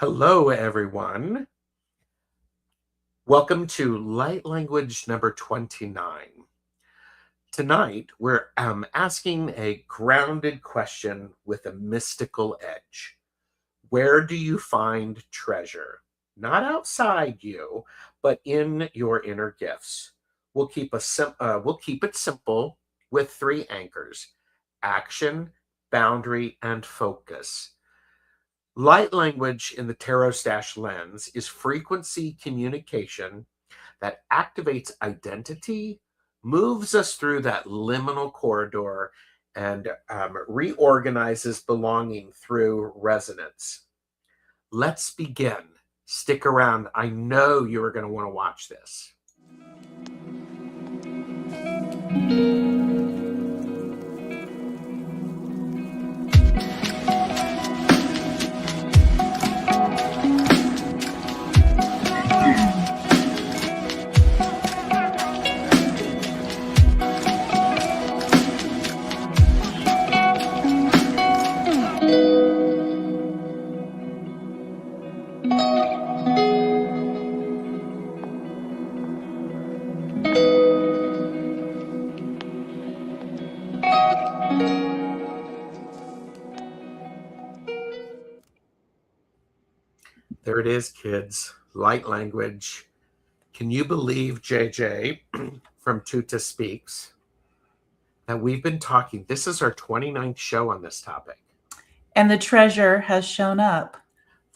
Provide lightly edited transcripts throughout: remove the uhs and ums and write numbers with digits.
Hello, everyone. Welcome to Light Language number 29. Tonight, we're asking a grounded question with a mystical edge. Where do you find treasure? Not outside you, but in your inner gifts. We'll keep it simple with three anchors: action, boundary, and focus. Light language in the TarotStache lens is frequency communication that activates identity, moves us through that liminal corridor, and reorganizes belonging through resonance. Let's begin. Stick around. I know you are going to want to watch this. There it is, kids. Light language. Can you believe, JJ, from Tuta Speaks, that we've been talking? This is our 29th show on this topic. And the treasure has shown up.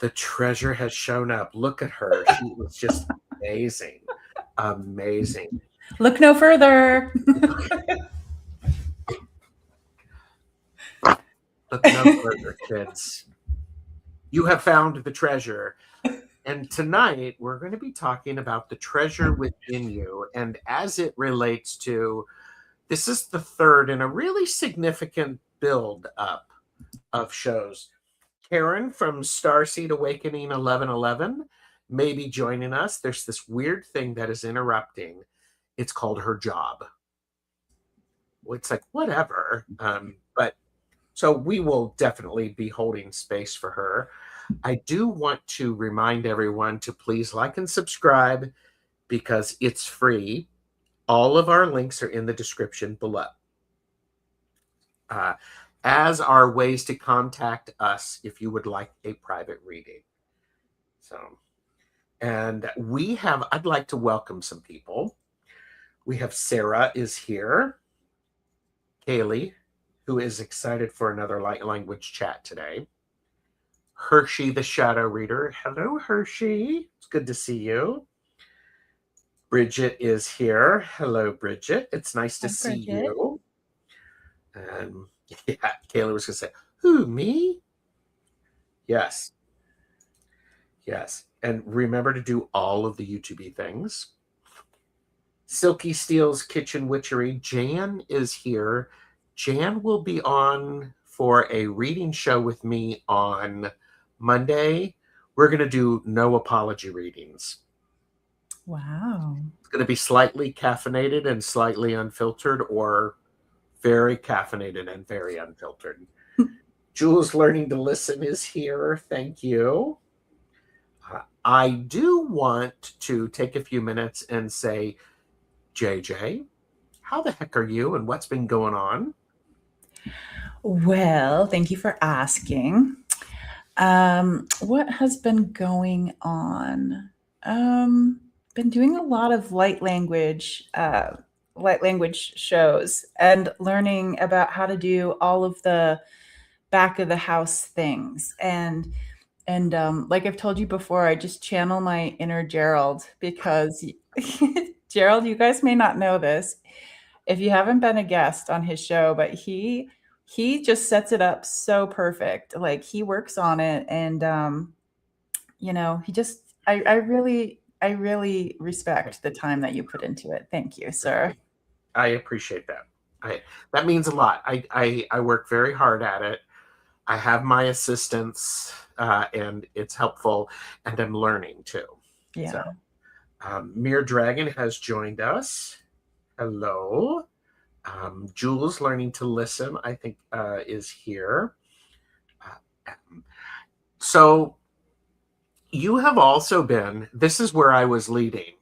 The treasure has shown up. Look at her. She was just amazing. Amazing. Look no further. Look no further, kids. You have found the treasure. And tonight, we're going to be talking about the treasure within you. And as it relates to, this is the third in a really significant build up of shows. Karen from Starseed Awakening 1111 may be joining us. There's this weird thing that is interrupting. It's called her job. It's like, whatever. But so we will definitely be holding space for her. I do want to remind everyone to please like and subscribe because it's free. All of our links are in the description below. As are ways to contact us if you would like a private reading. And I'd like to welcome some people. We have Sarah is here. Kaylee, who is excited for another light language chat today. Hershey, the shadow reader. Hello, Hershey. It's good to see you. Bridget is here. Hello, Bridget. It's nice to see you. And yeah, Kayla was going to say, who, me? Yes. Yes. And remember to do all of the YouTube things. Silky Steele's Kitchen Witchery. Jan is here. Jan will be on for a reading show with me on Monday. We're going to do no apology readings. Wow. It's going to be slightly caffeinated and slightly unfiltered, or very caffeinated and very unfiltered. Jules Learning to Listen is here. Thank you. I do want to take a few minutes and say, JJ, how the heck are you and what's been going on? Well, thank you for asking. What has been going on? Been doing a lot of light language shows and learning about how to do all of the back of the house things. And like I've told you before, I just channel my inner Gerald because Gerald, you guys may not know this if you haven't been a guest on his show, but he just sets it up so perfect. Like he works on it, and he just I really respect the time that you put into it. Thank you, sir. I appreciate that. That means a lot. I work very hard at it. I have my assistants, and it's helpful, and I'm learning too. Yeah. So, Mere Dragon has joined us. Hello. Jules Learning to Listen, I think, is here. So You have also been, this is where I was leading.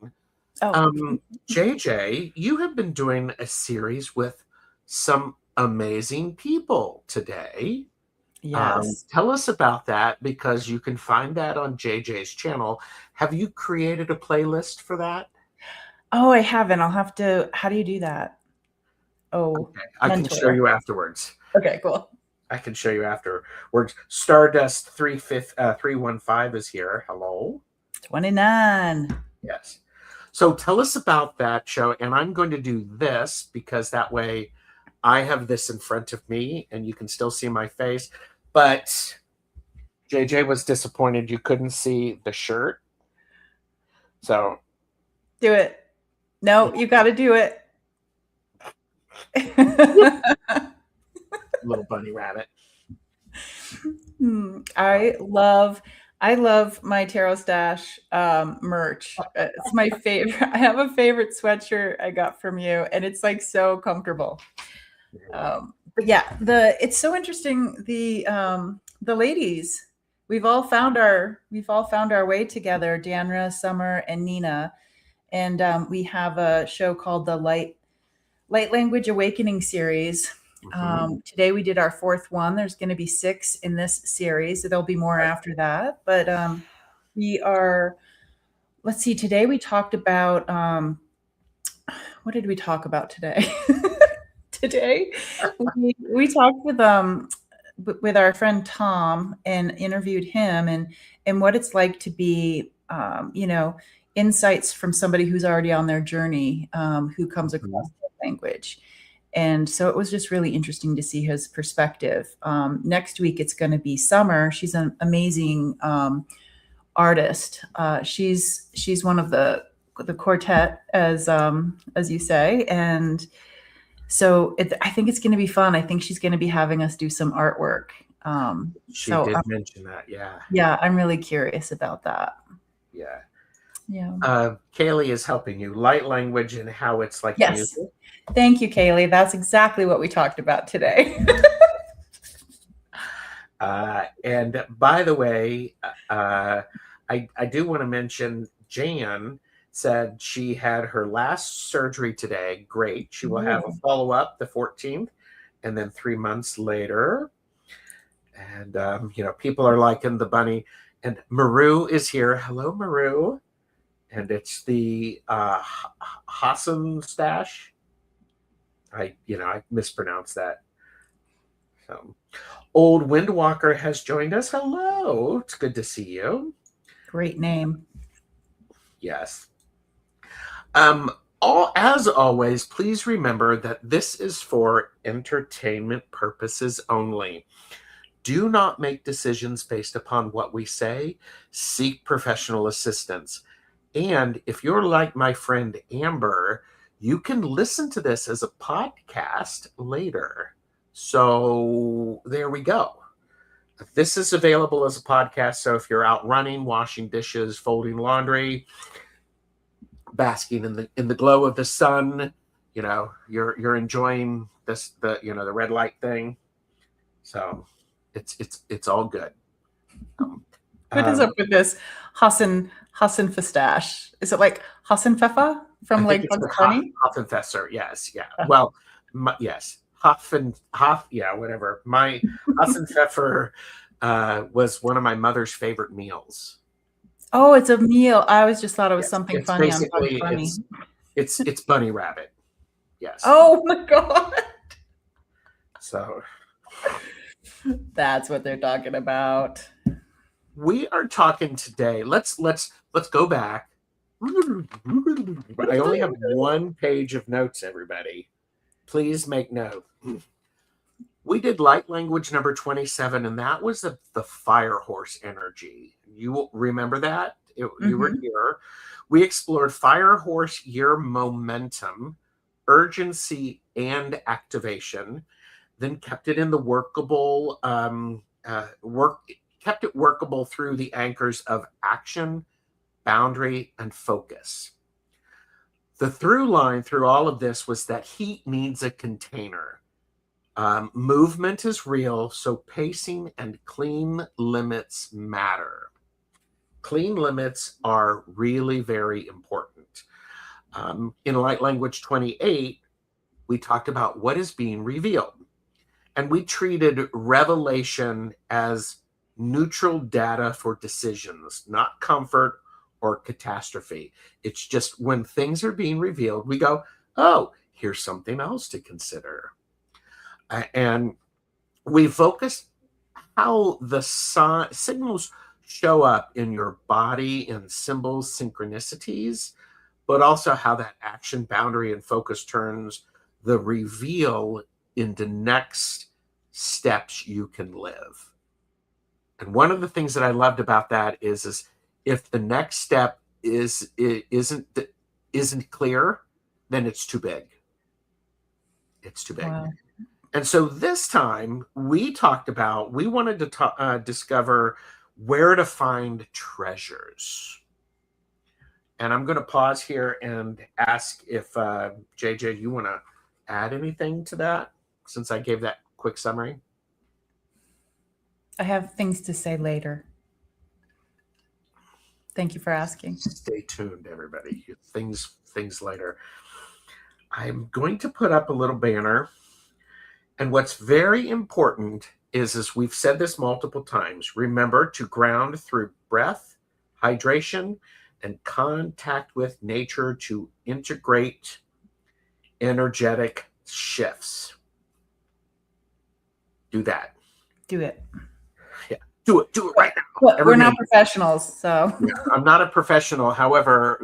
Oh, JJ, you have been doing a series with some amazing people today. yes. Tell us about that because you can find that on JJ's channel. Have you created a playlist for that? Oh, I haven't. I'll have to. How do you do that? Oh, Okay, I can show mentor. you afterwards. Okay, cool. I can show you afterwards. Stardust 315 is here. Hello. 29. Yes. So tell us about that show. And I'm going to do this because that way I have this in front of me and you can still see my face. But JJ was disappointed you couldn't see the shirt. So, Do it. No, you got to do it. little bunny rabbit. I love my TarotStache merch. It's my favorite. I have a favorite sweatshirt I got from you, and it's like so comfortable. But yeah, it's so interesting. The ladies, we've all found our way together. Danra, Summer, and Nina, and we have a show called the Light Language Awakening series. Today we did our fourth one. There's going to be 6 in this series. There'll be more after that. But we are, let's see, today we talked about, what did we talk about today? Today we talked with our friend Tom and interviewed him and what it's like to be, insights from somebody who's already on their journey, who comes across the language. And so it was just really interesting to see his perspective. Next week, it's going to be Summer. She's an amazing artist. She's one of the quartet, as you say, and so I think it's going to be fun. I think she's going to be having us do some artwork. She did mention that, yeah. Yeah, I'm really curious about that. Yeah. Yeah. Kaylee is helping you. Light language and how it's like yes. music. Thank you, Kaylee. That's exactly what we talked about today. And by the way, I do want to mention Jan said she had her last surgery today. Great. She will have a follow-up the 14th and then 3 months later. And, people are liking the bunny. And Maru is here. Hello, Maru. And it's the Hassan stash. I mispronounced that. So, Old Windwalker has joined us. Hello. It's good to see you. Great name. Yes. As always, please remember that this is for entertainment purposes only. Do not make decisions based upon what we say. Seek professional assistance. And if you're like my friend Amber, you can listen to this as a podcast later. So there we go. This is available as a podcast. So if you're out running, washing dishes, folding laundry, basking in the glow of the sun, you're enjoying the red light thing. So it's all good. What is up with this Hassan Fastache? Is it like Hassan Fefa from like Bugs Bunny? Hoffenfesser, yes, yeah. Well, yes, Hoff, yeah, whatever. My Hassan Pfeffer was one of my mother's favorite meals. Oh, it's a meal. I always just thought it was something funny on Bugs Bunny. It's bunny rabbit. Yes. Oh my god. So that's what they're talking about. We are talking today. Let's go back. I only have one page of notes, everybody. Please make note. We did light language number 27, and that was the fire horse energy. You remember that? You were here. We explored fire horse year momentum, urgency, and activation, then kept it in the workable kept it workable through the anchors of action, boundary, and focus. The through line through all of this was that heat needs a container. Movement is real, so pacing and clean limits matter. Clean limits are really very important. In Light Language 28, we talked about what is being revealed. And we treated revelation as neutral data for decisions, not comfort or catastrophe. It's just when things are being revealed, we go, oh, here's something else to consider. And we focus how the signals show up in your body in symbols, synchronicities, but also how that action, boundary, and focus turns the reveal into next steps you can live. And one of the things that I loved about that is if the next step isn't clear, then it's too big. It's too big. Wow. And so this time we talked about, we wanted to discover where to find treasures. And I'm going to pause here and ask if JJ, you want to add anything to that since I gave that quick summary? I have things to say later. Thank you for asking. Stay tuned, everybody. Things later. I'm going to put up a little banner. And what's very important is, as we've said this multiple times, remember to ground through breath, hydration, and contact with nature to integrate energetic shifts. Do that. Do it. Yeah, do it right now. Well, we're not professionals, so. Yeah, I'm not a professional. However,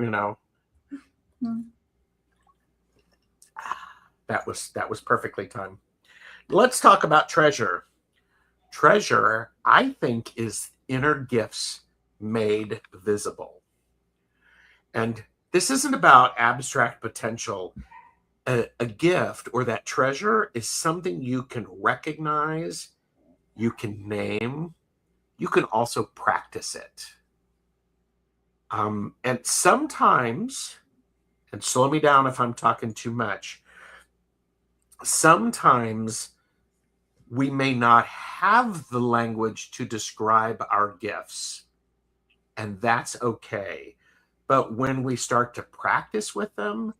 that was perfectly timed. Let's talk about treasure. Treasure, I think, is inner gifts made visible. And this isn't about abstract potential. A gift or that treasure is something you can recognize, you can name, you can also practice it. And sometimes, and slow me down if I'm talking too much, sometimes we may not have the language to describe our gifts, and that's okay. But when we start to practice with them,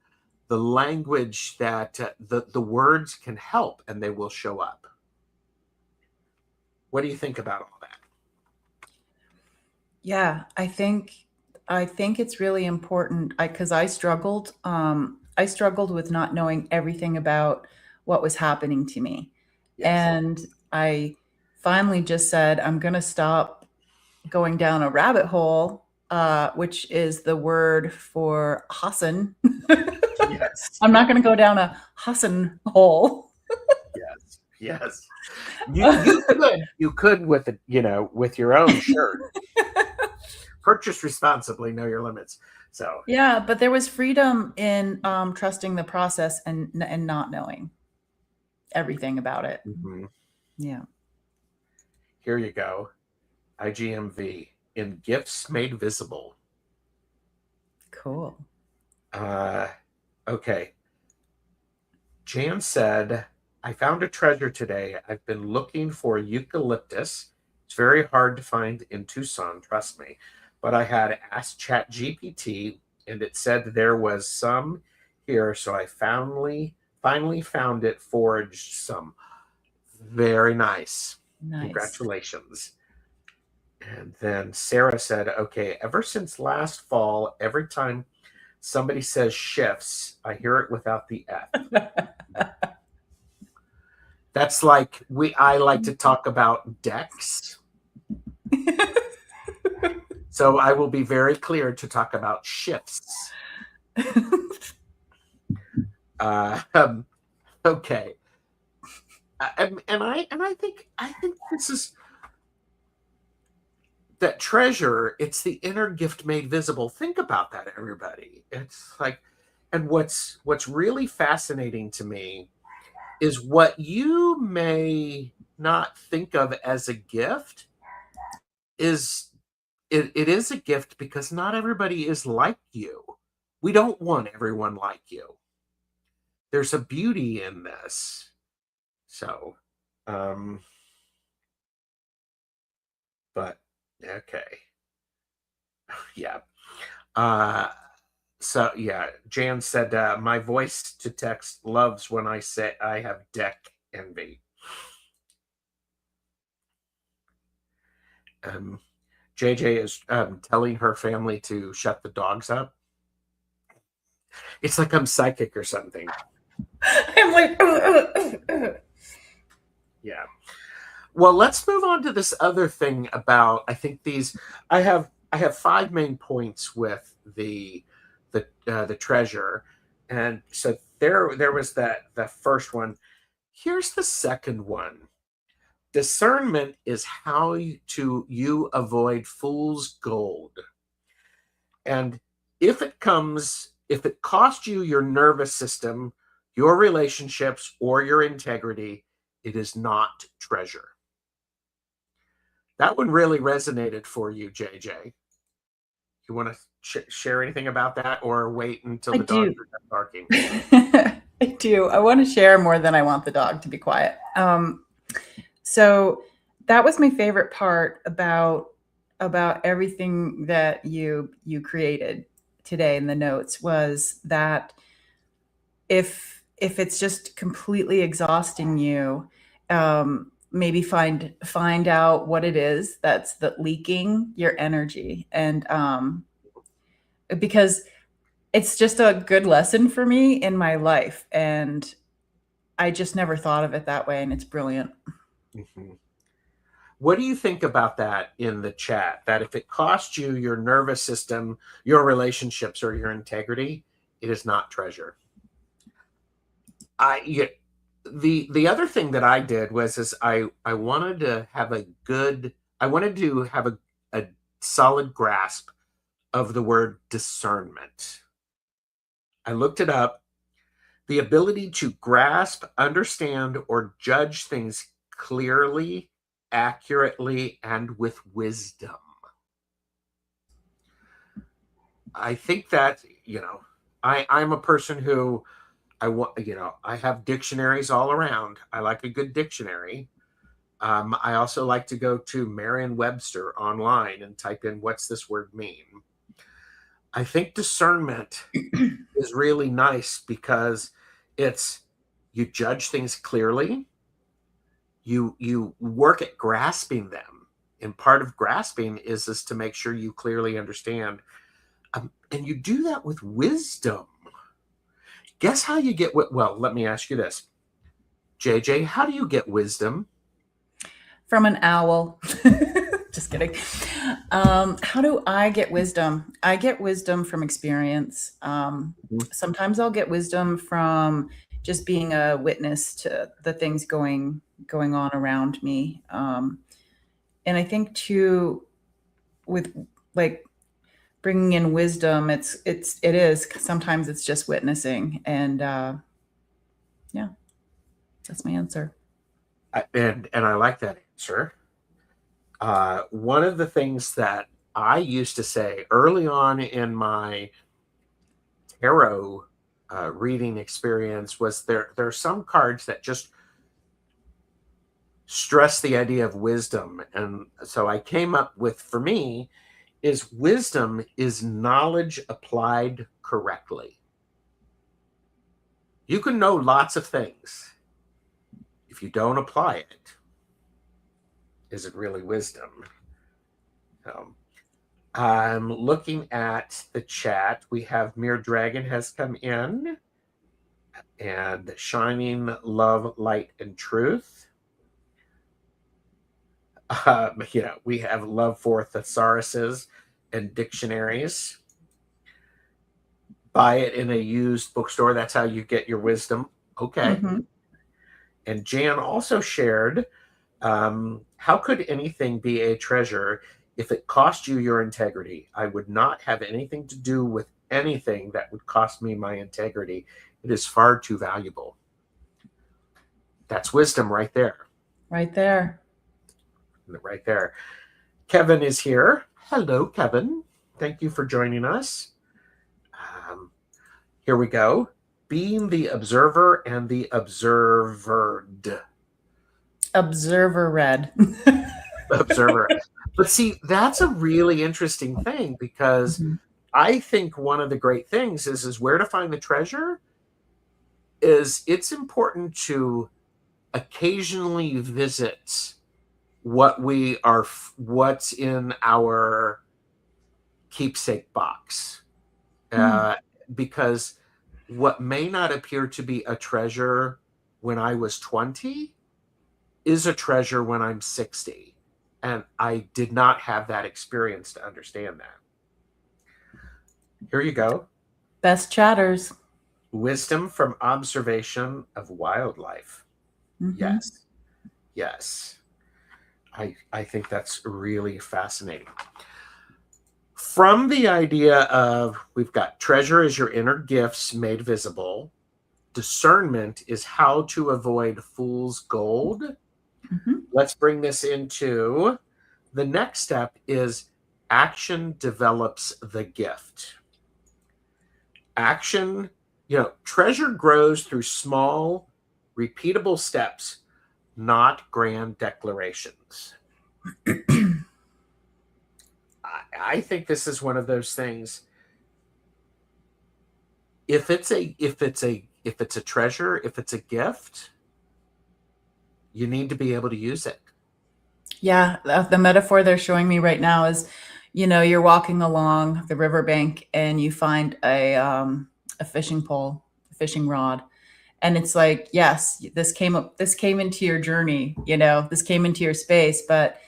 the language that the words can help, and they will show up. What do you think about all that? Yeah, I think it's really important because I struggled. I struggled with not knowing everything about what was happening to me. Yes. And I finally just said, I'm going to stop going down a rabbit hole, which is the word for Hassan. Yes. I'm not going to go down a Hassan hole. Yes. You could with it, with your own shirt. Purchase responsibly, know your limits. So yeah, but there was freedom in trusting the process and not knowing everything about it. Mm-hmm. Yeah. Here you go. IGMV in gifts made visible. Cool. Okay. Jan said, I found a treasure today. I've been looking for eucalyptus. It's very hard to find in Tucson, trust me. But I had asked ChatGPT, and it said there was some here, so I finally found it, foraged some. Very nice. Congratulations. And then Sarah said, okay, ever since last fall, every time somebody says shifts, I hear it without the F. That's like I like to talk about decks. So I will be very clear to talk about shifts. Okay. And I think this is that treasure. It's the inner gift made visible. Think about that, everybody. It's like, and what's really fascinating to me is what you may not think of as a gift is it is a gift because not everybody is like you. We don't want everyone like you. There's a beauty in this. So, but okay. Yeah. Uh, so yeah, Jan said, my voice to text loves when I say I have deck envy. Um, JJ is telling her family to shut the dogs up. It's like I'm psychic or something. I'm like, Yeah. Well, let's move on to this other thing about, I think these, I have five main points with the treasure. And so there was the first one. Here's the second one. Discernment is how you avoid fool's gold. And if it costs you your nervous system, your relationships, or your integrity, it is not treasure. That one really resonated for you, JJ. You want to share anything about that, or wait until I the dogs do. are done barking? I do. I want to share more than I want the dog to be quiet. So that was my favorite part about everything that you created today in the notes, was that if it's just completely exhausting you, maybe find out what it is that's leaking your energy. And because it's just a good lesson for me in my life, and I just never thought of it that way, and it's brilliant. Mm-hmm. What do you think about that in the chat? That if it costs you your nervous system, your relationships, or your integrity, it is not treasure. I yeah, the other thing that I did was is I wanted to have a good I wanted to have a solid grasp of the word discernment. I looked it up. The ability to grasp, understand, or judge things clearly, accurately, and with wisdom. I think that, I'm a person who I have dictionaries all around. I like a good dictionary. I also like to go to Merriam-Webster online and type in what's this word mean. I think discernment is really nice because it's you judge things clearly, you work at grasping them, and part of grasping is to make sure you clearly understand, and you do that with wisdom. Guess how you get well, let me ask you this, JJ, how do you get wisdom? From an owl. Just kidding. How do I get wisdom? I get wisdom from experience. Sometimes I'll get wisdom from just being a witness to the things going on around me. And I think too, with like bringing in wisdom, it is sometimes it's just witnessing, and yeah, that's my answer. And I like that answer. One of the things that I used to say early on in my tarot reading experience was there are some cards that just stress the idea of wisdom. And so I came up with, for me, is wisdom is knowledge applied correctly. You can know lots of things. If you don't apply it, is it really wisdom? I'm looking at the chat. We have Mere Dragon has come in, and Shining Love, Light, and Truth. We have love for thesauruses and dictionaries. Buy it in a used bookstore. That's how you get your wisdom. Okay. Mm-hmm. And Jan also shared, how could anything be a treasure if it cost you your integrity? I would not have anything to do with anything that would cost me my integrity. It is far too valuable. That's wisdom right there. Right there. Right there. Kevin is here. Hello, Kevin. Thank you for joining us. Here we go. Being the observer and the observered. Observer red. Observer. But see, that's a really interesting thing because Mhm. I think one of the great things is where to find the treasure is it's important to occasionally visit what's in our keepsake box. Mm. Uh, because what may not appear to be a treasure when I was 20 is a treasure when I'm 60. And I did not have that experience to understand that. Here you go. Best chatters. Wisdom from observation of wildlife. Hmm. Yes. Yes. I think that's really fascinating. From the idea of we've got treasure is your inner gifts made visible, discernment is how to avoid fool's gold. Hmm. Let's bring this into the next step is action develops the gift. Action, treasure grows through small, repeatable steps, not grand declarations. I think this is one of those things. If it's a treasure, if it's a gift, you need to be able to use it. Yeah, the metaphor they're showing me right now is, you're walking along the riverbank and you find a fishing pole, a fishing rod, and it's like, yes, this came into your journey, this came into your space, but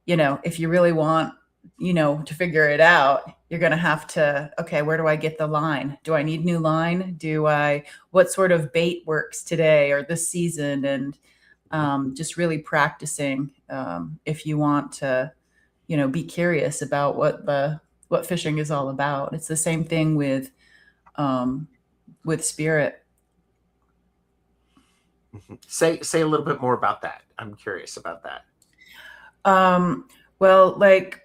if you really want, to figure it out, you're going to have to, okay, where do I get the line? Do I need new line? What sort of bait works today or this season? And just really practicing, if you want to, be curious about what fishing is all about. It's the same thing with spirit. Say a little bit more about that. I'm curious about that. Well, like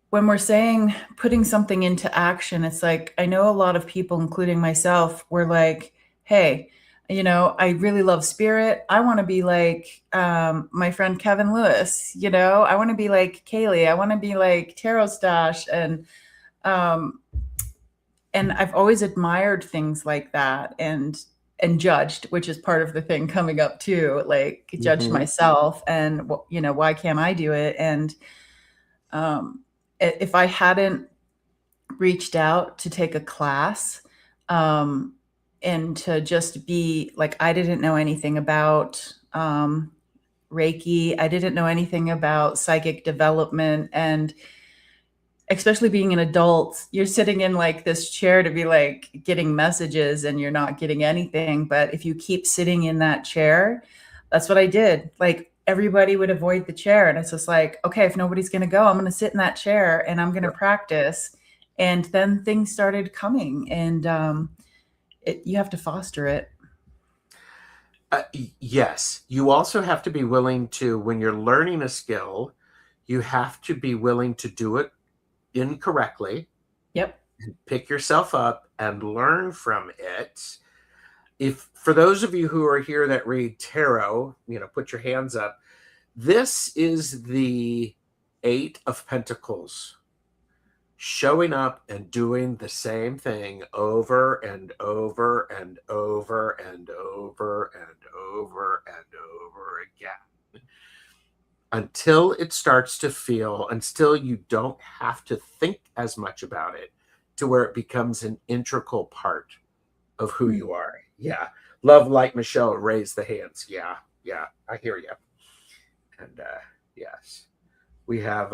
when we're saying putting something into action, it's like I know a lot of people, including myself, were like, hey, I really love spirit. I want to be like my friend Kevin Lewis. I want to be like Kaylee. I want to be like TarotStache. Um, and I've always admired things like that, and judged, which is part of the thing coming up too, like judged Mm-hmm. myself, and why can't I do it? And um, if I hadn't reached out to take a class, um, and to just be like, I didn't know anything about Reiki. I didn't know anything about psychic development. And especially being an adult, you're sitting in like this chair to be like getting messages and you're not getting anything. But if you keep sitting in that chair, that's what I did. Like everybody would avoid the chair. And it's just like, okay, if nobody's going to go, I'm going to sit in that chair and I'm going to Yep. practice. And then things started coming, and you have to foster it. Yes, you also have to be willing to, when you're learning a skill, you have to be willing to do it incorrectly, Yep. pick yourself up and learn from it. If for those of you who are here that read tarot, put your hands up. This is the Eight of Pentacles showing up and doing the same thing over and over and over and over and over and over again until you don't have to think as much about it to where it becomes an integral part of who Mm. you are. Yeah. Love, like Michelle, raise the hands. Yeah. Yeah. I hear you. And yes, we have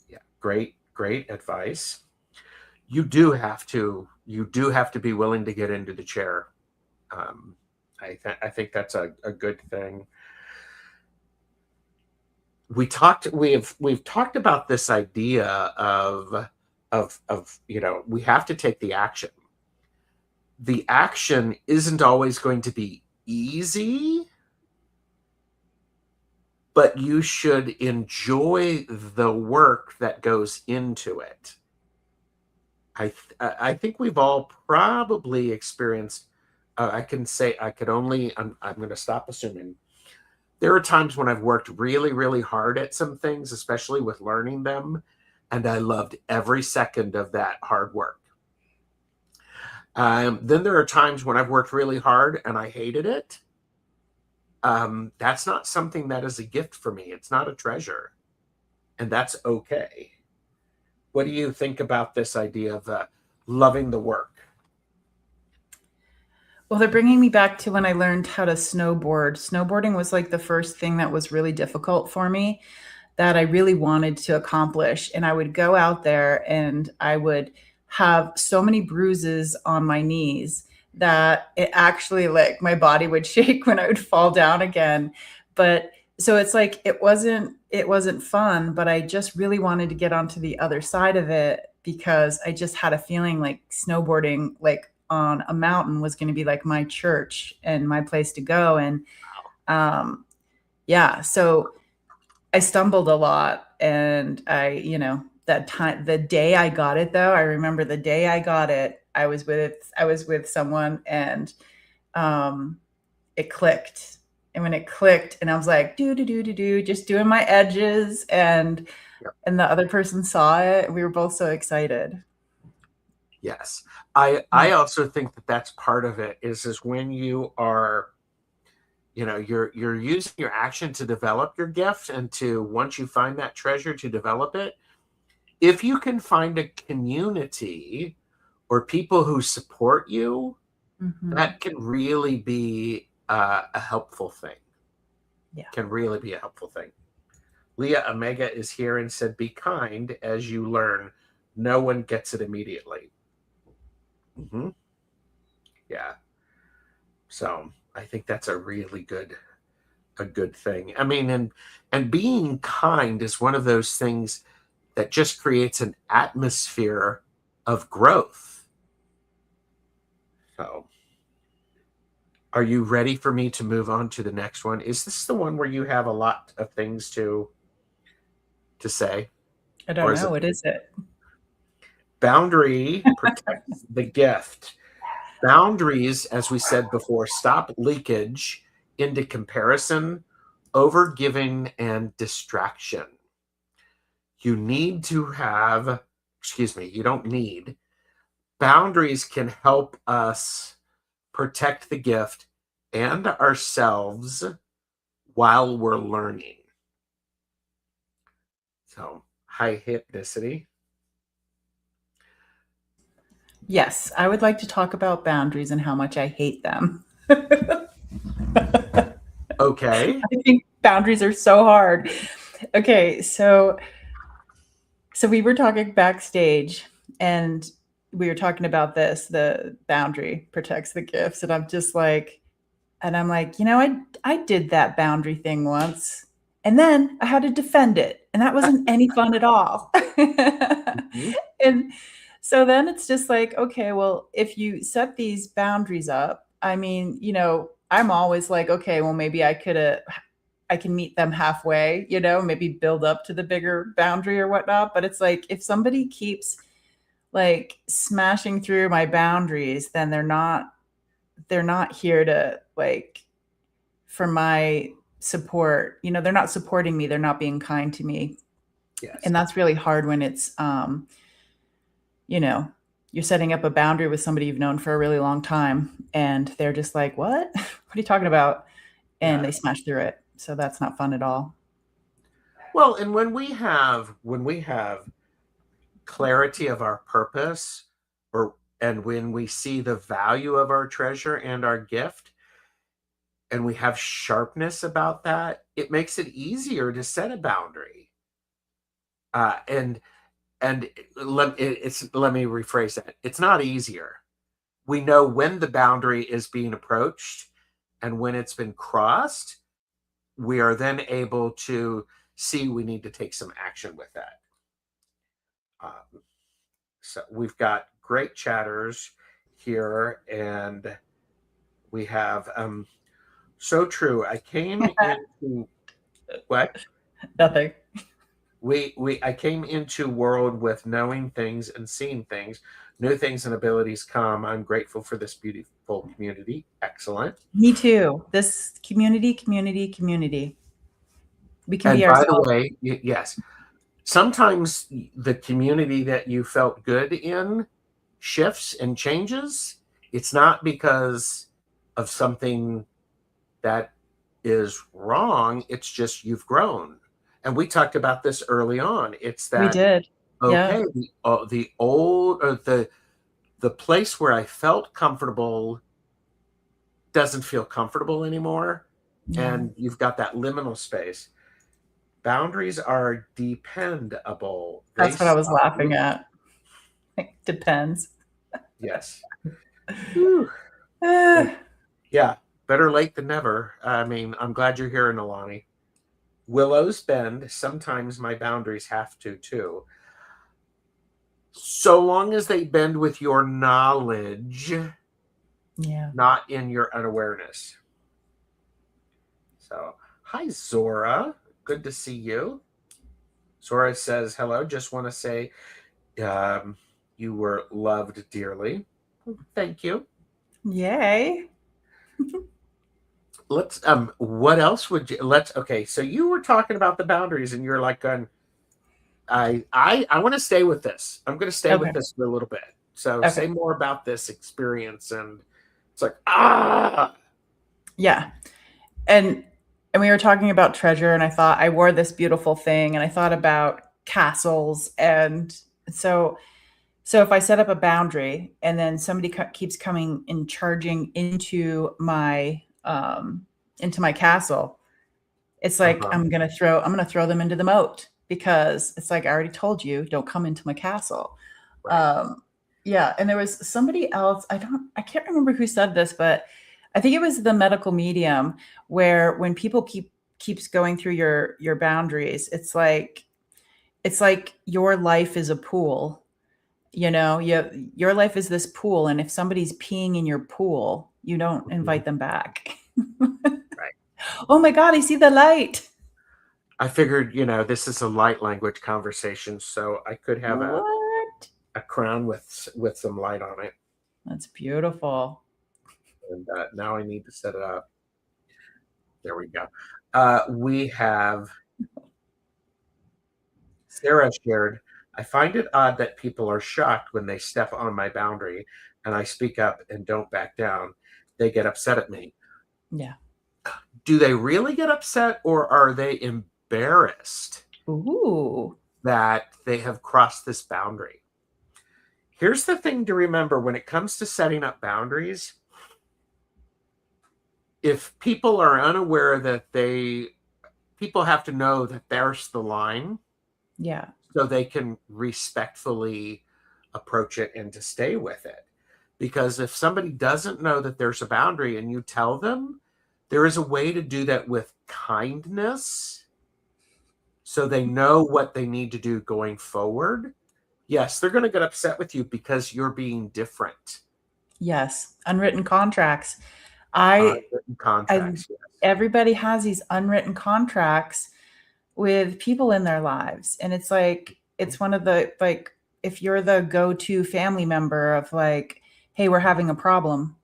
yeah, great advice. You do have to be willing to get into the chair. um, I think that's a good thing. We've talked about this idea of we have to take the action. The action isn't always going to be easy, but you should enjoy the work that goes into it. I think we've all probably experienced. I can say I could only. I'm going to stop assuming. There are times when I've worked really, really hard at some things, especially with learning them, and I loved every second of that hard work. Then there are times when I've worked really hard and I hated it. That's not something that is a gift for me. It's not a treasure, and that's okay. What do you think about this idea of loving the work? Well, they're bringing me back to when I learned how to snowboard. Snowboarding was like the first thing that was really difficult for me that I really wanted to accomplish. And I would go out there and I would have so many bruises on my knees that it actually, like, my body would shake when I would fall down again. But so it's like it wasn't fun, but I just really wanted to get onto the other side of it because I just had a feeling like snowboarding, like on a mountain, was going to be like my church and my place to go. And um yeah, so I stumbled a lot, and that time, the day I got it though, I remember the day I got it, I was with someone, and um it clicked. And when it clicked, and I was like, do do do do do, just doing my edges, and Yep. the other person saw it. We were both so excited. Yes. I Yeah. also think that that's part of it is when you are, you're using your action to develop your gift, and to, once you find that treasure, to develop it. If you can find a community or people who support you, Hmm. that can really be a helpful thing. Yeah. Can really be a helpful thing. Leah Omega is here and said, be kind as you learn. No one gets it immediately. Hmm. Yeah. So I think that's a good thing. I mean, and being kind is one of those things that just creates an atmosphere of growth. So, are you ready for me to move on to the next one? Is this the one where you have a lot of things to say, I don't or is know. it What is it? boundary protects the gift? Boundaries, as we said before, stop leakage into comparison, overgiving, and distraction. You need to have, excuse me, you don't need. Boundaries can help us protect the gift and ourselves while we're learning. So, high hypnicity. Yes, I would like to talk about boundaries and how much I hate them. Okay. I think boundaries are so hard. Okay, so we were talking backstage, and we were talking about this, the boundary protects the gifts, and I'm like, I did that boundary thing once, and then I had to defend it, and that wasn't any fun at all. Mhm. And so then it's just like, okay, well, if you set these boundaries up, I mean, I'm always like, okay, well, maybe I can meet them halfway, maybe build up to the bigger boundary or whatnot. But it's like, if somebody keeps like smashing through my boundaries, then they're not here to, like, for my support. They're not supporting me. They're not being kind to me. Yes. And that's really hard when it's, you know, you're setting up a boundary with somebody you've known for a really long time, and they're just like, what? What are you talking about? And Yeah. they smash through it. So that's not fun at all. Well, and when we have clarity of our purpose, or and when we see the value of our treasure and our gift, and we have sharpness about that, it makes it easier to set a boundary. And let me rephrase that. It's not easier. We know when the boundary is being approached, and when it's been crossed, we are then able to see we need to take some action with that. Um, so we've got great chatters here, and we have so true. I came into what? Nothing. I came into world with knowing things and seeing things. New things and abilities come. I'm grateful for this beautiful community. Excellent. Me too. This community. We can And be by the ourselves. way, yes, sometimes the community that you felt good in shifts and changes. It's not because of something that is wrong. It's just you've grown. And we talked about this early on. It's We that, did. Yeah. okay, the old, or the place where I felt comfortable doesn't feel comfortable anymore. Yeah. And you've got that liminal space. Boundaries are dependable. They That's what I was stop laughing you. at. It depends. Yes. Whew. Eh, Yeah. Better late than never. I mean, I'm glad you're here, Nalani. Willows bend. Sometimes my boundaries have to too. So long as they bend with your knowledge, yeah. not in your unawareness. So, hi, Zora. Good to see you. Zora says, hello. Just want to say you were loved dearly. Thank you. Yay. Let's, what else would you, okay. So you were talking about the boundaries and you're like, I want to stay with this. I'm going to stay with Okay. this for a little bit. So say Okay. more about this experience. And it's like, ah, Yeah. And we were talking about treasure, and I thought I wore this beautiful thing, and I thought about castles. And so if I set up a boundary and then somebody keeps coming and charging into my castle, it's like uh-huh, I'm gonna throw them into the moat, because it's like, I already told you, don't come into my castle. right. Um, yeah, and there was somebody else. I can't remember who said this, but I think it was the medical medium, where when people keeps going through your boundaries, it's like your life is a pool. Your life is this pool, and if somebody's peeing in your pool, you don't Mhm. invite them back. Right. Oh my God, I see the light. I figured, this is a light language conversation, so I could have What? a crown with some light on it. That's beautiful. And now I need to set it up. There we go. We have Sarah shared, I find it odd that people are shocked when they step on my boundary and I speak up and don't back down. They get upset at me. Yeah. Do they really get upset, or are they embarrassed Ooh. that they have crossed this boundary? Here's the thing to remember when it comes to setting up boundaries. If people are unaware that people have to know that there's the line Yeah. so they can respectfully approach it and to stay with it. Because if somebody doesn't know that there's a boundary and you tell them, there is a way to do that with kindness so they know what they need to do going forward. Yes, they're going to get upset with you because you're being different. Yes. Unwritten contracts. I Unwritten I contracts, yes. Everybody has these unwritten contracts with people in their lives. And it's like, it's one of the, like, if you're the go-to family member of, like, hey, we're having a problem,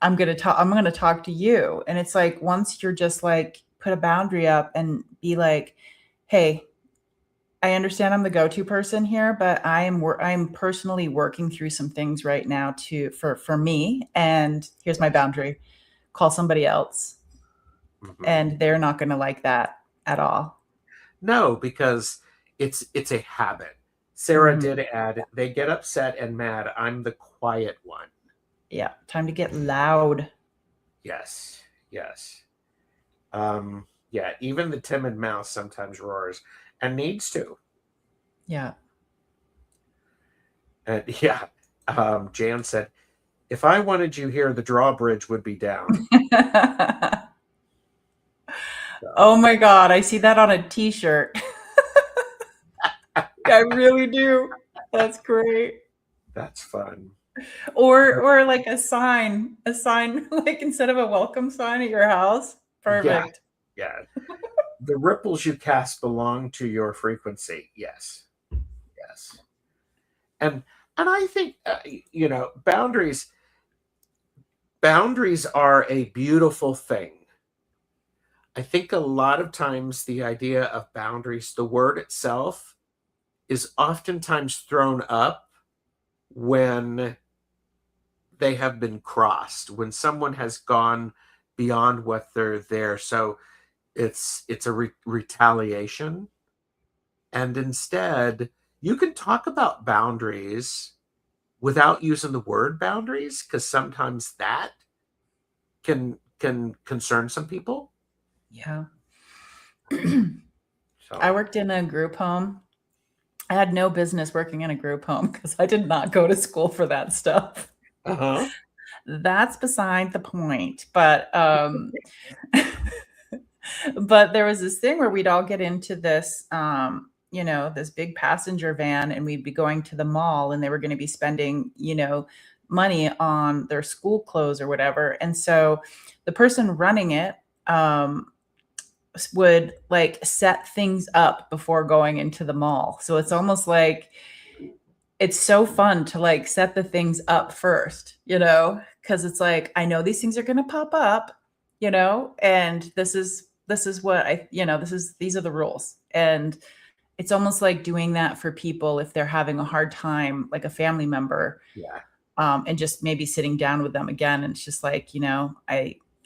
I'm going to talk to you. And it's like, once you're just like, put a boundary up and be like, hey, I understand I'm the go-to person here, but I'm personally working through some things right now for me, and here's my boundary. Call somebody else, Mhm. and they're not going to like that at all. No, because it's a habit. Sarah Mhm. did add, they get upset and mad. I'm the quiet one. Yeah, time to get loud. Yes, yes. Yeah, even the timid mouse sometimes roars and needs to. Yeah. And yeah, Jan said, if I wanted you here, the drawbridge would be down. Oh So my God, I see that on a t-shirt. I really do. That's great. that's fun. Or like a sign like instead of a welcome sign at your house. Yeah, Perfect. yeah. The ripples you cast belong to your frequency. Yes. Yes. And I think boundaries are a beautiful thing. I think a lot of times the idea of boundaries, the word itself, is oftentimes thrown up when they have been crossed, when someone has gone beyond what they're there. So it's a retaliation. And instead, you can talk about boundaries without using the word boundaries, because sometimes that can concern some people. Yeah. I So, worked in a group home. I had no business working in a group home because I did not go to school for that stuff. uh-huh. That's beside the point. But but there was this thing where we'd all get into this this big passenger van, and we'd be going to the mall, and they were going to be spending, money on their school clothes or whatever. And so the person running it would like set things up before going into the mall. So it's almost like it's so fun to like set the things up first, because it's like, I know these things are going to pop up, and this is what these are the rules. And it's almost like doing that for people if they're having a hard time, like a family member, Yeah. and just maybe sitting down with them again. And it's just like,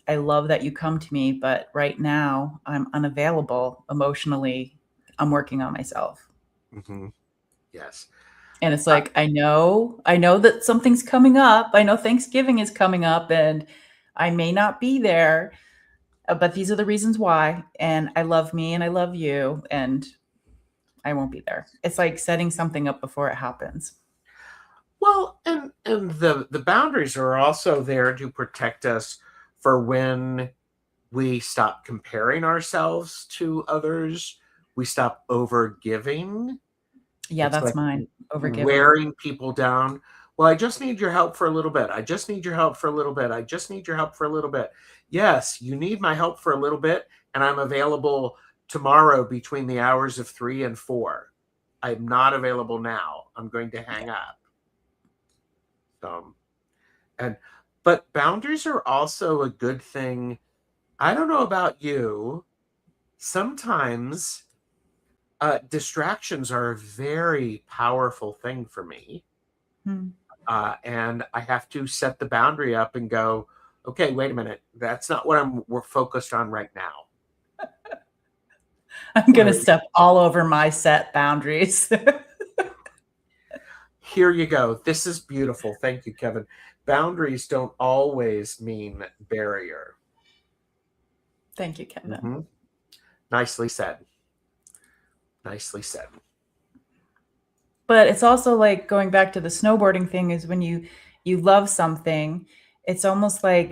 I love that you come to me, but right now I'm unavailable emotionally. I'm working on myself. Hmm. Yes. And it's like, I know that something's coming up. I know Thanksgiving is coming up and I may not be there, but these are the reasons why. And I love me and I love you and I won't be there. It's like setting something up before it happens. Well, and the boundaries are also there to protect us for when we stop comparing ourselves to others, we stop over giving. Yeah, It's that's like mine. Overgiving. wearing people down. Well, I just need your help for a little bit. I just need your help for a little bit. I just need your help for a little bit. Yes, you need my help for a little bit, and I'm available tomorrow between the hours of 3 and 4. I'm not available now. I'm going to hang up. And but boundaries are also a good thing. I don't know about you. Sometimes distractions are a very powerful thing for me. Hmm. And I have to set the boundary up and go, okay, wait a minute. That's not what we're focused on right now. I'm going to Right. step all over my set boundaries. Here you go. This is beautiful. Thank you, Kevin. Boundaries don't always mean barrier. Thank you, Kevin. Hmm. Nicely said. Nicely said. But it's also like going back to the snowboarding thing is when you love something, it's almost like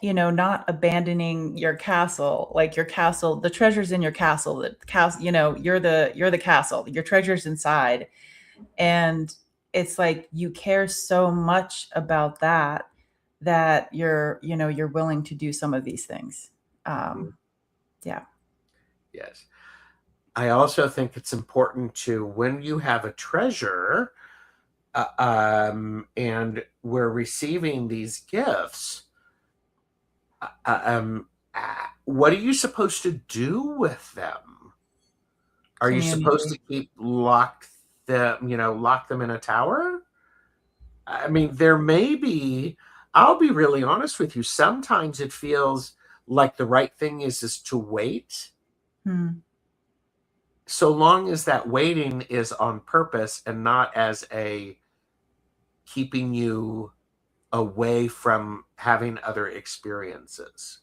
not abandoning your castle, like your castle, the treasures in your castle, the castle, you're the castle, your treasures inside. And it's like you care so much about that you're willing to do some of these things. Mhm. Yeah. Yes. I also think it's important to, when you have a treasure, and we're receiving these gifts, what are you supposed to do with them? Are you supposed Community. to keep lock them in a tower? I mean, there may be, I'll be really honest with you, sometimes it feels like the right thing is to wait, Hmm. so long as that waiting is on purpose and not as a keeping you away from having other experiences.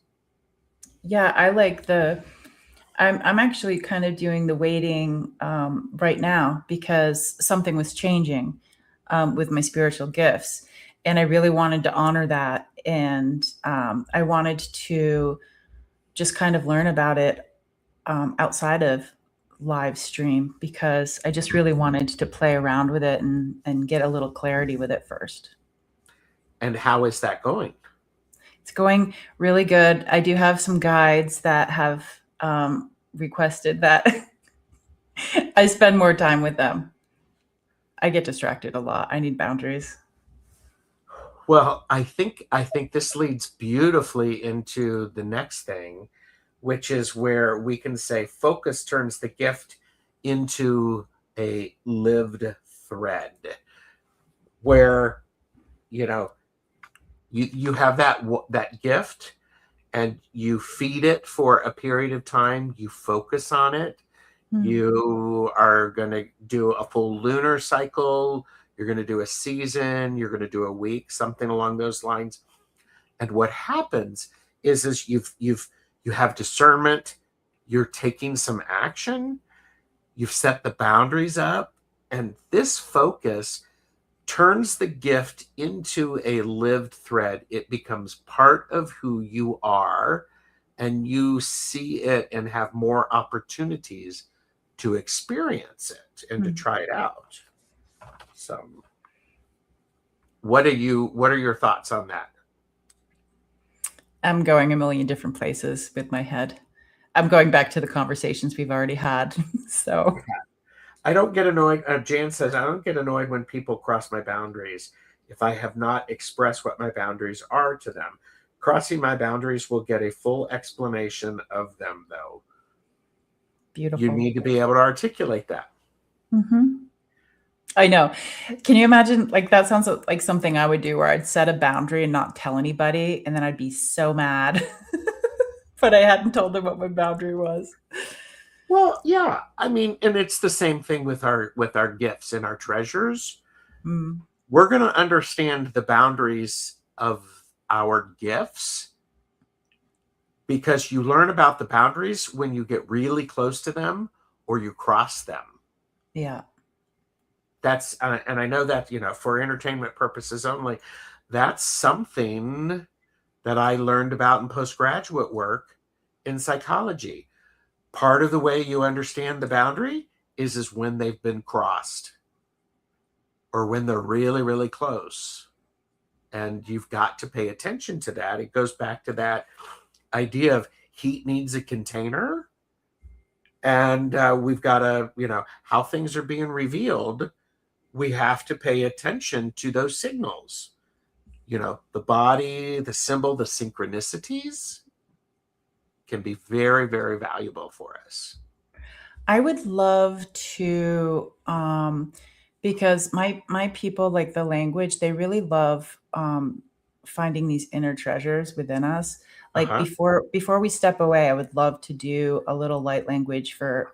Yeah, I like the I'm actually kind of doing the waiting right now because something was changing with my spiritual gifts, and I really wanted to honor that, and I wanted to just kind of learn about it outside of live stream because I just really wanted to play around with it and get a little clarity with it first. And how is that going? It's going really good. I do have some guides that have requested that I spend more time with them. I get distracted a lot. I need boundaries. Well, I think this leads beautifully into the next thing, which is where we can say focus turns the gift into a lived thread, where you know you have that gift, and you feed it for a period of time. You focus on it. Mm. You are going to do a full lunar cycle. You're going to do a season. You're going to do a week, something along those lines. And what happens is you have discernment. You're taking some action. You've set the boundaries up, and this focus turns the gift into a lived thread. It becomes part of who you are, and you see it and have more opportunities to experience it and to Mm. try it out. So, what are your thoughts on that? I'm going a million different places with my head. I'm going back to the conversations we've already had. So I don't get annoyed. Jan says, I don't get annoyed when people cross my boundaries if I have not expressed what my boundaries are to them. Crossing my boundaries will get a full explanation of them, though. You beautiful. need to be able to articulate that. Mm-hmm. I know. Can you imagine? Like, that sounds like something I would do where I'd set a boundary and not tell anybody. And then I'd be so mad. But I hadn't told them what my boundary was. Well, yeah. I mean, and it's the same thing with our gifts and our treasures. Mm. We're going to understand the boundaries of our gifts because you learn about the boundaries when you get really close to them or you cross them. Yeah. That's and I know that, for entertainment purposes only, that's something that I learned about in postgraduate work in psychology. Part of the way you understand the boundary is when they've been crossed or when they're really, really close. And you've got to pay attention to that. It goes back to that idea of heat needs a container. And we've got to, how things are being revealed, we have to pay attention to those signals. The body, the symbol, the synchronicities can be very, very valuable for us. I would love to, because my people, like the language, they really love finding these inner treasures within us. Like, Uh-huh. before we step away, I would love to do a little light language for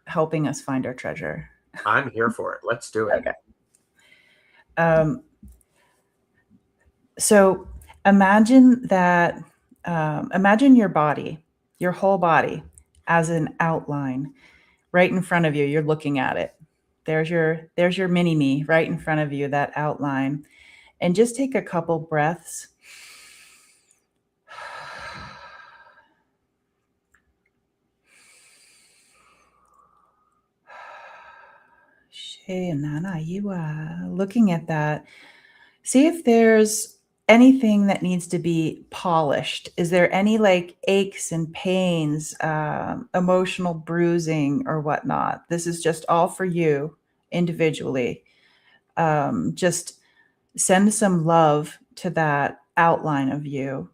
helping us find our treasure. I'm here for it. Let's do it. Okay. Um, so imagine that. Imagine your body, your whole body, as an outline right in front of you. You're looking at it. There's your mini me right in front of you, that outline. And just take a couple breaths. You are looking at that. See if there's anything that needs to be polished. Is there any like aches and pains, emotional bruising or whatnot? This is just all for you individually. Just send some love to that outline of you.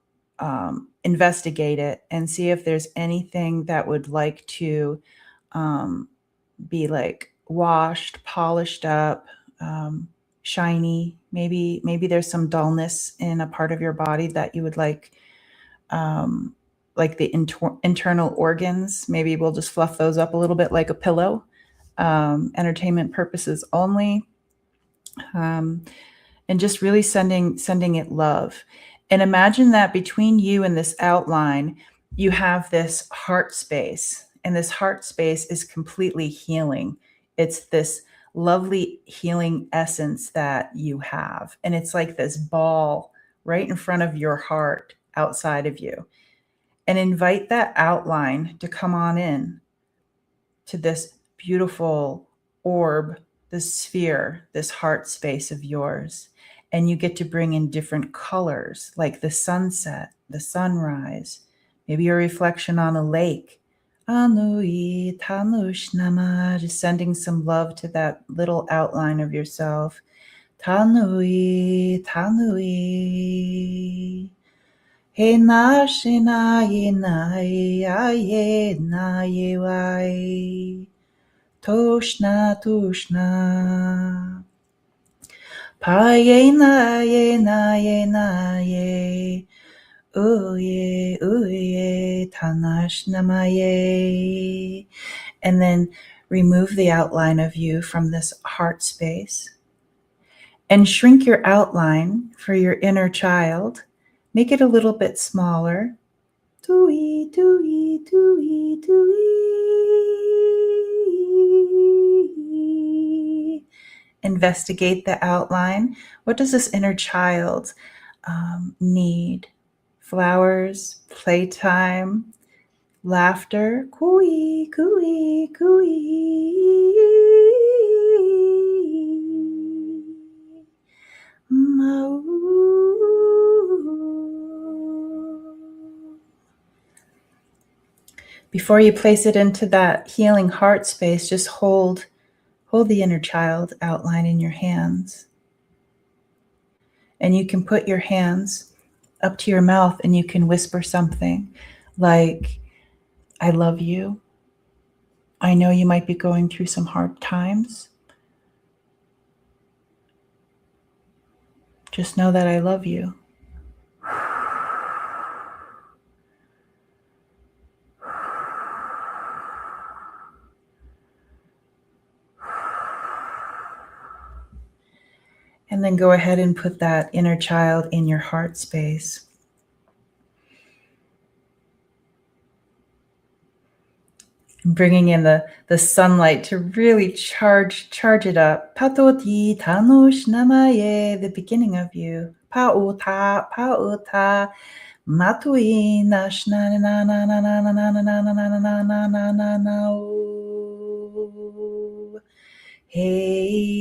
Investigate it and see if there's anything that would like to um, be like washed, polished up, shiny. Maybe there's some dullness in a part of your body that you would like the internal organs. Maybe we'll just fluff those up a little bit like a pillow. Entertainment purposes only. And just really sending it love. And imagine that between you and this outline, you have this heart space, and this heart space is completely healing. It's this lovely healing essence that you have. And it's like this ball right in front of your heart outside of you. And invite that outline to come on in to this beautiful orb, this sphere, this heart space of yours. And you get to bring in different colors like the sunset, the sunrise, Maybe a reflection on a lake. Anui Tanushnama, just sending some love to that little outline of yourself. Tanui, Tanui. He na shina ye na ye na ye wai. Toshna, Toshna. Pa ye na ye na ye na ye. Uye, Tanash Namaye. And then remove the outline of you from this heart space and shrink your outline for your inner child. Make it a little bit smaller. Tui, tui, tui, tui. Investigate the outline. What does this inner child need? Flowers, playtime, laughter, cooey, cooey, cooey. Before you place it into that healing heart space, just hold the inner child outline in your hands. And you can put your hands up to your mouth and you can whisper something like, I love you. I know you might be going through some hard times. Just know that I love you. And then go ahead and put that inner child in your heart space. Bringing in the sunlight to really charge it up. Patoti tanosh namaye, the beginning of you. Pauta, pauta, matui nashna na na na na na na na na na na na na na na na. Hey,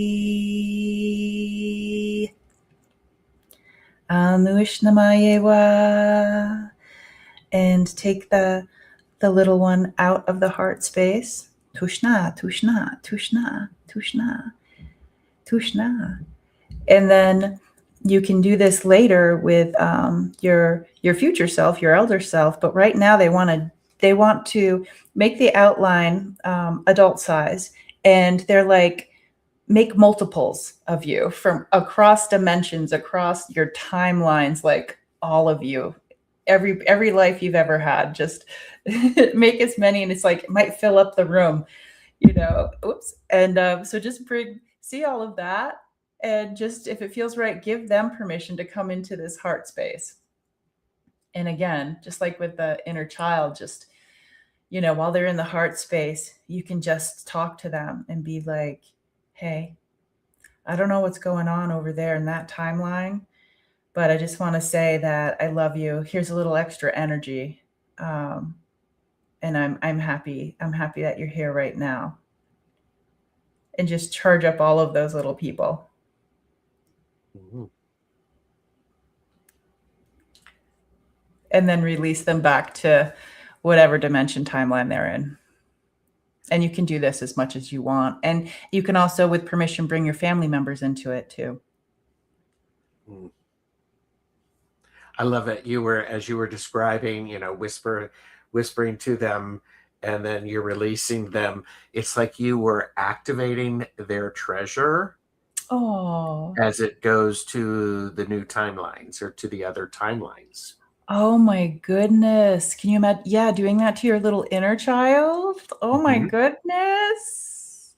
anush namaye wa, and take the little one out of the heart space. Tushna, tushna, tushna, tushna, tushna. And then you can do this later with your future self, your elder self. But right now they want to make the outline adult size, and they're like, make multiples of you from across dimensions, across your timelines, like all of you, every life you've ever had. Just make as many, and it's like it might fill up the room, oops. And so just see all of that, and just, if it feels right, give them permission to come into this heart space. And again, just like with the inner child, just while they're in the heart space, you can just talk to them and be like, hey, I don't know what's going on over there in that timeline, but I just want to say that I love you. Here's a little extra energy. And I'm happy that you're here right now. And just charge up all of those little people. Mm-hmm. And then release them back to whatever dimension timeline they're in. And you can do this as much as you want. And you can also, with permission, bring your family members into it too. I love it. As you were describing, whispering to them, and then you're releasing them. It's like you were activating their treasure. Oh, as it goes to the new timelines or to the other timelines. Oh my goodness. Can you imagine? Yeah, doing that to your little inner child? Oh my goodness.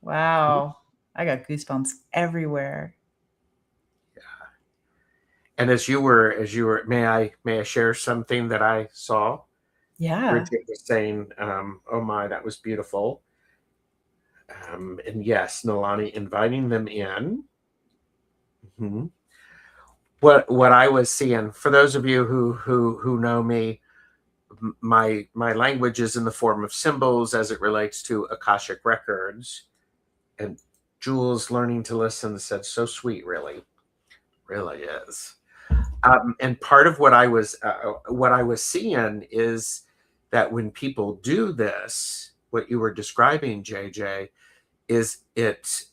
Wow. I got goosebumps everywhere. Yeah. And as you were, may I share something that I saw? Yeah. Bridget was saying, oh my, that was beautiful. And yes, Nalani, inviting them in. Mm-hmm. What I was seeing, for those of you who know me, my language is in the form of symbols as it relates to Akashic records. And Jules, learning to listen, said, so sweet, really is. And part of what I was seeing is that when people do this, what you were describing, JJ, is it's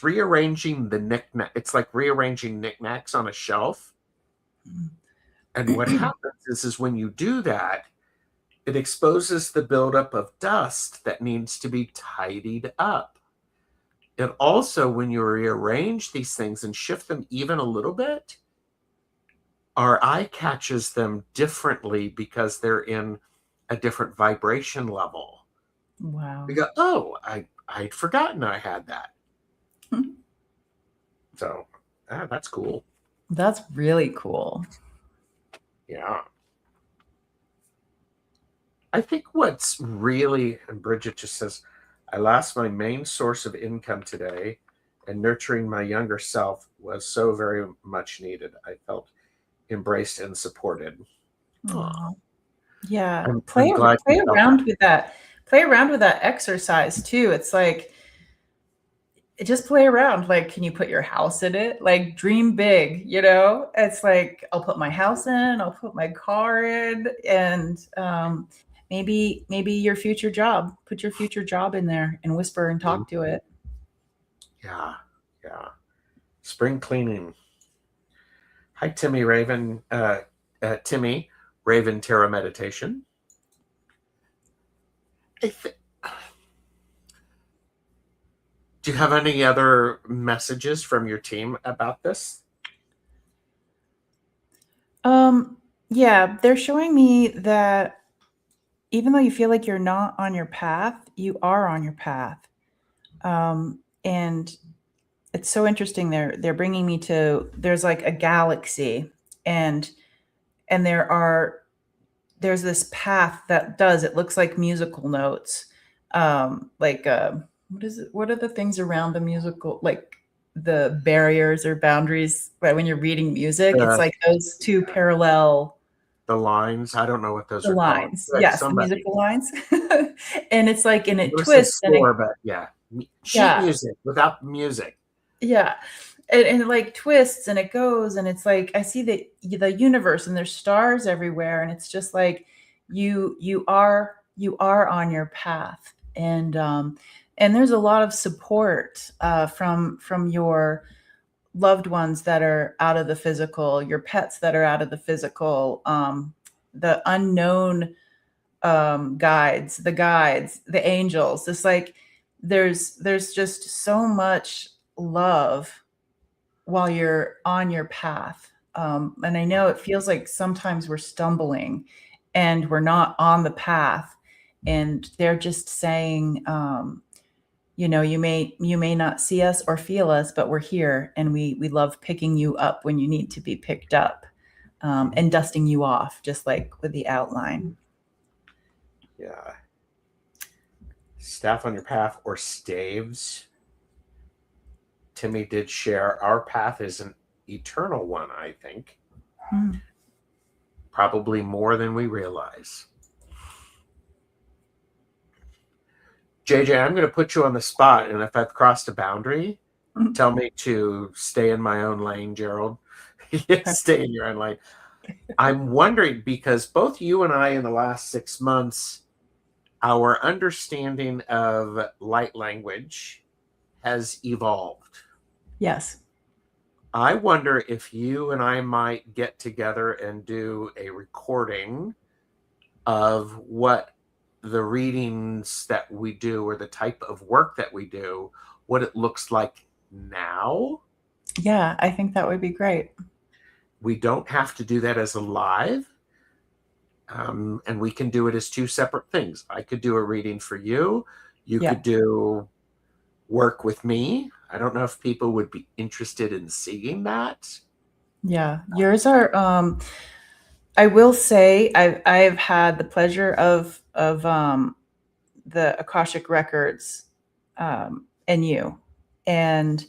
rearranging the knickknack. It's like rearranging knickknacks on a shelf. And what happens is when you do that, it exposes the buildup of dust that needs to be tidied up. And also, when you rearrange these things and shift them even a little bit, our eye catches them differently because they're in a different vibration level. Wow. We go, oh, I'd forgotten I had that. So that's cool. That's really cool. Yeah. I think what's really, and Bridget just says, I lost my main source of income today, and nurturing my younger self was so very much needed. I felt embraced and supported. Aww. Yeah. I'm glad Play you felt around that. with that. Play around with that exercise too. It's like, just play around. Like, can you put your house in it? Like, dream big, you know? It's like, I'll put my house in, I'll put my car in, and maybe your future job. Put your future job in there and whisper and talk to it. Yeah, yeah. Spring cleaning. Hi, Timmy Raven. Timmy Raven Tarot Meditation. Do you have any other messages from your team about this? Yeah, they're showing me that even though you feel like you're not on your path, you are on your path. And it's so interesting. They're bringing me to, there's like a galaxy, and there's this path that it looks like musical notes. What are the things around the musical, like the barriers or boundaries, right? When you're reading music, it's like those two parallel, the lines. I don't know what those the are called. lines. Good, Yes, the somebody. musical lines. And it's like, and it This is twists, and score, but yeah, sheet yeah, music without music. yeah. And it like twists and it goes, and it's like, I see the universe, and there's stars everywhere, and it's just like, you are on your path. And there's a lot of support from your loved ones that are out of the physical, your pets that are out of the physical, the unknown guides, the angels. It's like there's just so much love while you're on your path. And I know it feels like sometimes we're stumbling and we're not on the path, and they're just saying, you know, you may not see us or feel us, but we're here, and we love picking you up when you need to be picked up, and dusting you off, just like with the outline. Yeah. Staff on your path or staves. Timmy did share our path is an eternal one, I think. Probably more than we realize. JJ, I'm going to put you on the spot, and if I've crossed a boundary, tell me to stay in my own lane, Gerald. Stay in your own lane. I'm wondering, because both you and I in the last 6 months, our understanding of light language has evolved. Yes. I wonder if you and I might get together and do a recording of what the readings that we do, or the type of work that we do, what it looks like now. Yeah, I think that would be great. We don't have to do that as a live, and we can do it as two separate things. I could do a reading for you. You could do work with me. I don't know if people would be interested in seeing that. Yeah, yours are. I will say I've had the pleasure of the Akashic records, and you, and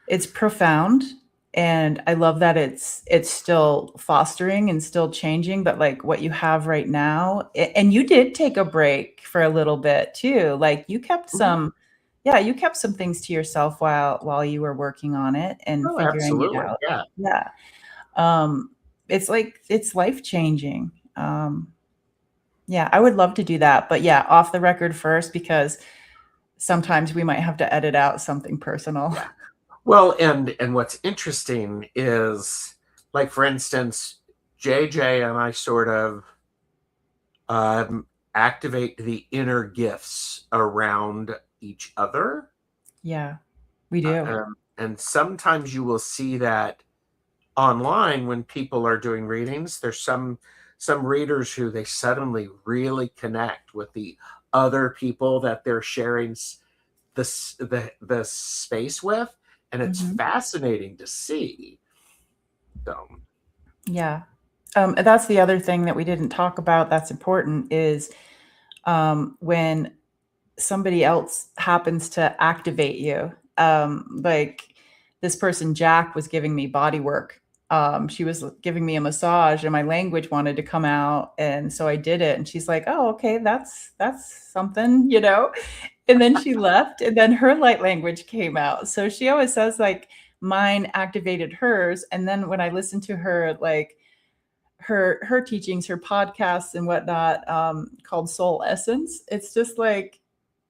it's profound, and I love that it's still fostering and still changing. But like what you have right now, and you did take a break for a little bit too. Like you kept some yeah, you kept some things to yourself while you were working on it and Oh, figuring it absolutely. out. Yeah. Yeah. Um, it's like it's life changing. Yeah, I would love to do that, but yeah, off the record first because sometimes we might have to edit out something personal. Yeah. Well, and what's interesting is, like, for instance, JJ and I sort of um, activate the inner gifts around each other. Yeah, we do. And sometimes you will see that online when people are doing readings. There's some readers who they suddenly really connect with the other people that they're sharing the space with, and it's Mhm. fascinating to see. So, Yeah. That's the other thing that we didn't talk about that's important is when somebody else happens to activate you. Like this person, Jack, was giving me body work. She was giving me a massage, and my language wanted to come out, and so I did it. And she's like, "Oh, okay, that's something, you know." And then she left, and then her light language came out. So she always says like mine activated hers, and then when I listen to her like her teachings, her podcasts and whatnot, called Soul Essence, it's just like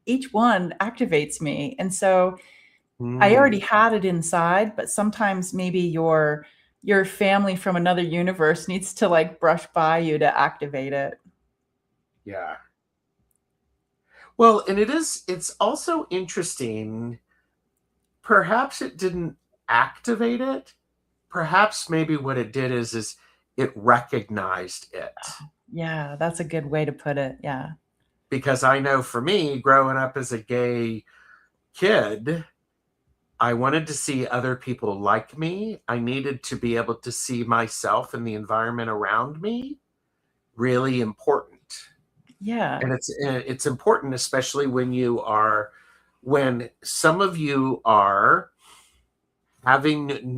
each one activates me. And so I mm, already had it inside, but sometimes maybe your family from another universe needs to like brush by you to activate it. yeah. Well, and it's also interesting. Perhaps it didn't activate it. Perhaps maybe what it did is it recognized it. Yeah, that's a good way to put it. Yeah. Because I know for me, growing up as a gay kid, I wanted to see other people like me. I needed to be able to see myself and the environment around me. Really important. Yeah. And it's important, especially when some of you are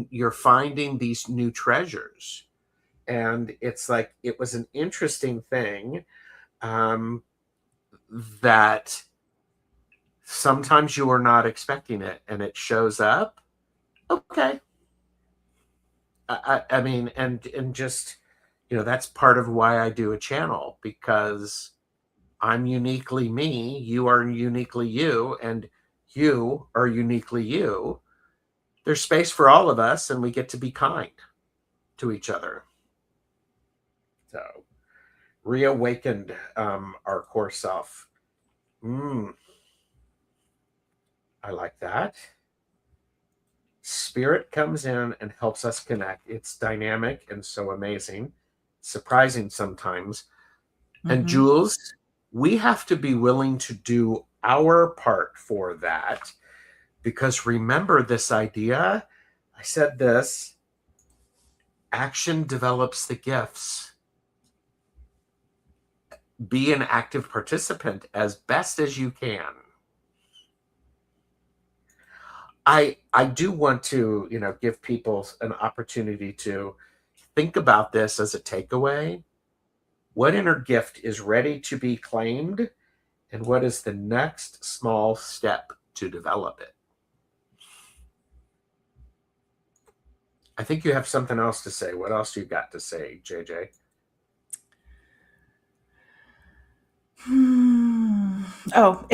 you're finding these new treasures. And it's like it was an interesting thing, um, that sometimes you are not expecting it and it shows up. Okay. I mean, and just, that's part of why I do a channel, because I'm uniquely me, you are uniquely you, and you are uniquely you. There's space for all of us, and we get to be kind to each other. So, reawakened, our core self. Mm, I like that. Spirit comes in and helps us connect. It's dynamic and so amazing, surprising sometimes. And Hmm. Jules, we have to be willing to do our part for that, because remember this idea. I said this: action develops the gifts. Be an active participant as best as you can. I do want to, give people an opportunity to think about this as a takeaway. What inner gift is ready to be claimed, and what is the next small step to develop it? I think you have something else to say. What else you got to say, JJ? Oh,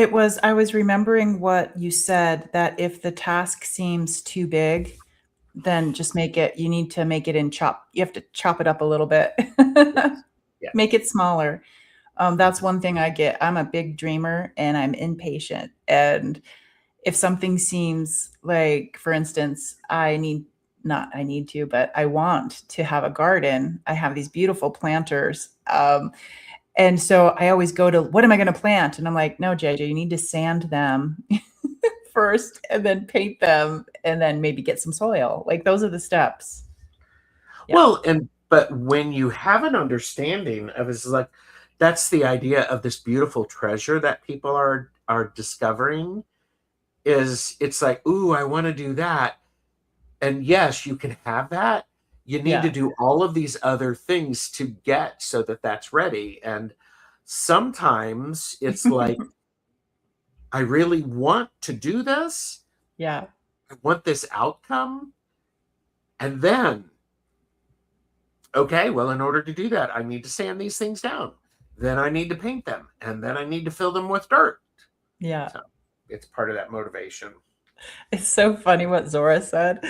I was remembering what you said that if the task seems too big, then just you need to make it you have to chop it up a little bit. Yes. Yeah. Make it smaller. That's Mhm. one thing I get. I'm a big dreamer and I'm impatient. And if something seems like, for instance, not I need to, but I want to have a garden. I have these beautiful planters. And so I always go to, what am I going to plant? And I'm like, no, JJ, you need to sand them first and then paint them and then maybe get some soil. Like those are the steps. Yeah. Well, but when you have an understanding of, it's like, that's the idea of this beautiful treasure that people are discovering, is it's like, ooh, I want to do that. And yes, you can have that. You need to Yeah. do all of these other things to get so that that's ready. And sometimes it's like I really want to do this. Yeah. I want this outcome. And then, okay, well, in order to do that, I need to sand these things down. Then I need to paint them. And then I need to fill them with dirt. Yeah. So it's part of that motivation. It's so funny what Zora said.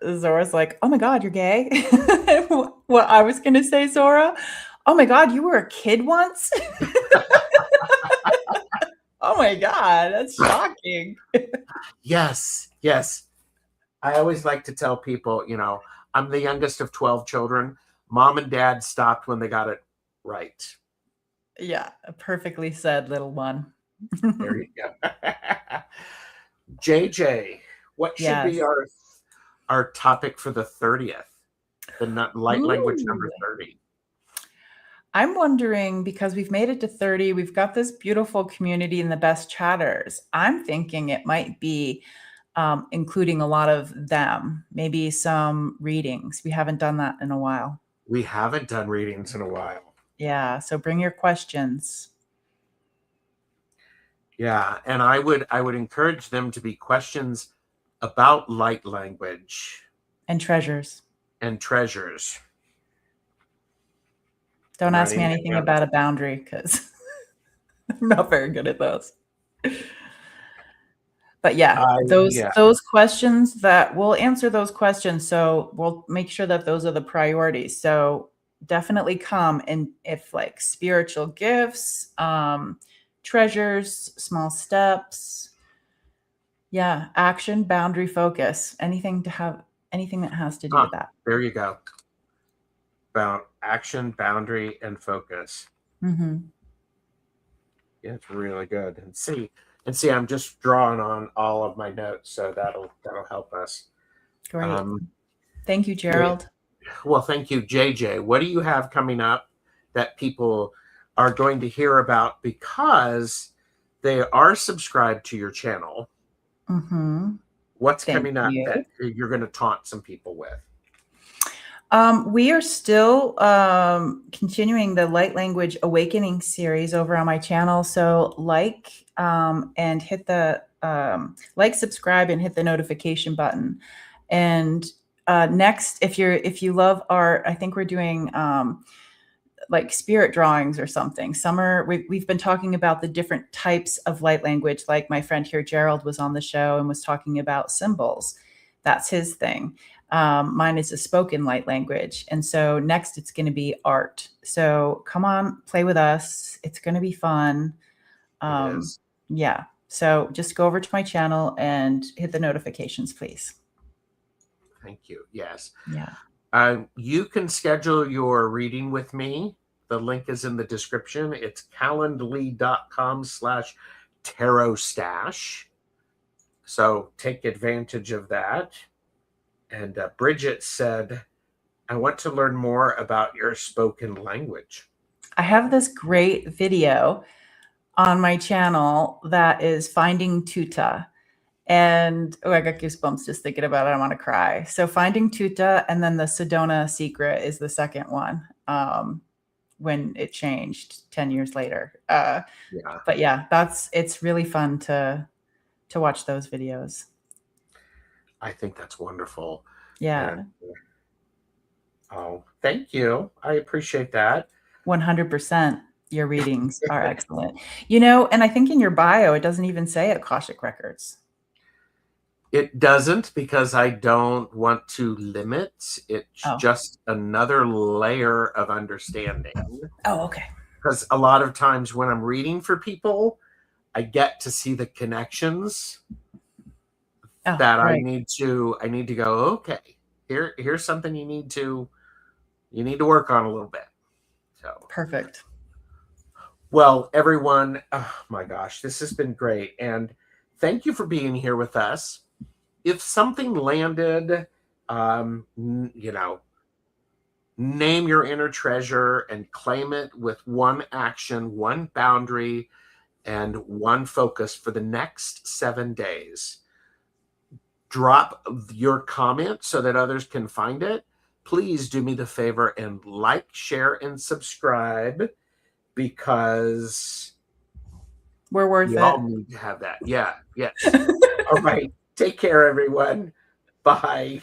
Zora's like, "Oh my God, you're gay." What I was going to say, Zora, "Oh my God, you were a kid once?" Oh my God, that's shocking. Yes, yes. I always like to tell people, I'm the youngest of 12 children. Mom and dad stopped when they got it right. Yeah, perfectly said, little one. There you go. JJ, what should be Yes. our topic for the 30th? The light language Ooh. number 30. I'm wondering because we've made it to 30, we've got this beautiful community and the best chatters. I'm thinking it might be including a lot of them, maybe some readings. We haven't done that in a while. We haven't done readings in a while. Yeah, so bring your questions. Yeah, and I would encourage them to be questions about light language And treasures. and treasures. Don't I'm ask me writing that anything down. about a boundary because I'm not very good at those. But yeah, those Yeah, those questions that we'll answer those questions. So we'll make sure that those are the priorities. So definitely come, and if like spiritual gifts, treasures, small steps, yeah, action, boundary, focus, anything that has to do with that. there you go. About action, boundary, and focus. Mm-hmm. Yeah, it's really good. And see, I'm just drawing on all of my notes, so that'll help us. Great. Um, Thank you, yeah, Gerald. well, thank you, JJ. What do you have coming up that people are going to hear about because they are subscribed to your channel? Mm-hmm. What's Thank coming up that you. you're going to taunt some people with? We are still continuing the Light Language Awakening series over on my channel. So and hit the subscribe, and hit the notification button. And next, if you love art, I think we're doing like spirit drawings or something. We've been talking about the different types of light language. Like my friend here, Gerald, was on the show and was talking about symbols. That's his thing. Mine is a spoken light language. And so next it's going to be art. So come on, play with us. It's going to be fun. It is. Yeah. So just go over to my channel and hit the notifications, please. Thank you. Yes. Yeah. You can schedule your reading with me. The link is in the description. It's calendly.com/TarotStache. So take advantage of that. And Bridget said, I want to learn more about your spoken language. I have this great video on my channel that is Finding Tuta. And I got goosebumps just thinking about it. I want to cry. So Finding Tuta, and then the Sedona Secret is the second one, when it changed 10 years later. Yeah. But yeah, it's really fun to watch those videos. I think that's wonderful. Yeah. And, oh, thank you. I appreciate that. 100%. Your readings are excellent. And I think in your bio, it doesn't even say Akashic Records. It doesn't, because I don't want to limit. It's just another layer of understanding. Oh, okay. Because a lot of times when I'm reading for people, I get to see the connections that right. I need to go, okay, here's something you need to work on a little bit. So perfect. Well, everyone, oh my gosh, this has been great. And thank you for being here with us. If something landed, name your inner treasure and claim it with one action, one boundary, and one focus for the next 7 days. Drop your comment so that others can find it. Please do me the favor and like, share, and subscribe, because We're worth We it. all need to have that. Yeah. Yes. All right. Take care, everyone. Bye.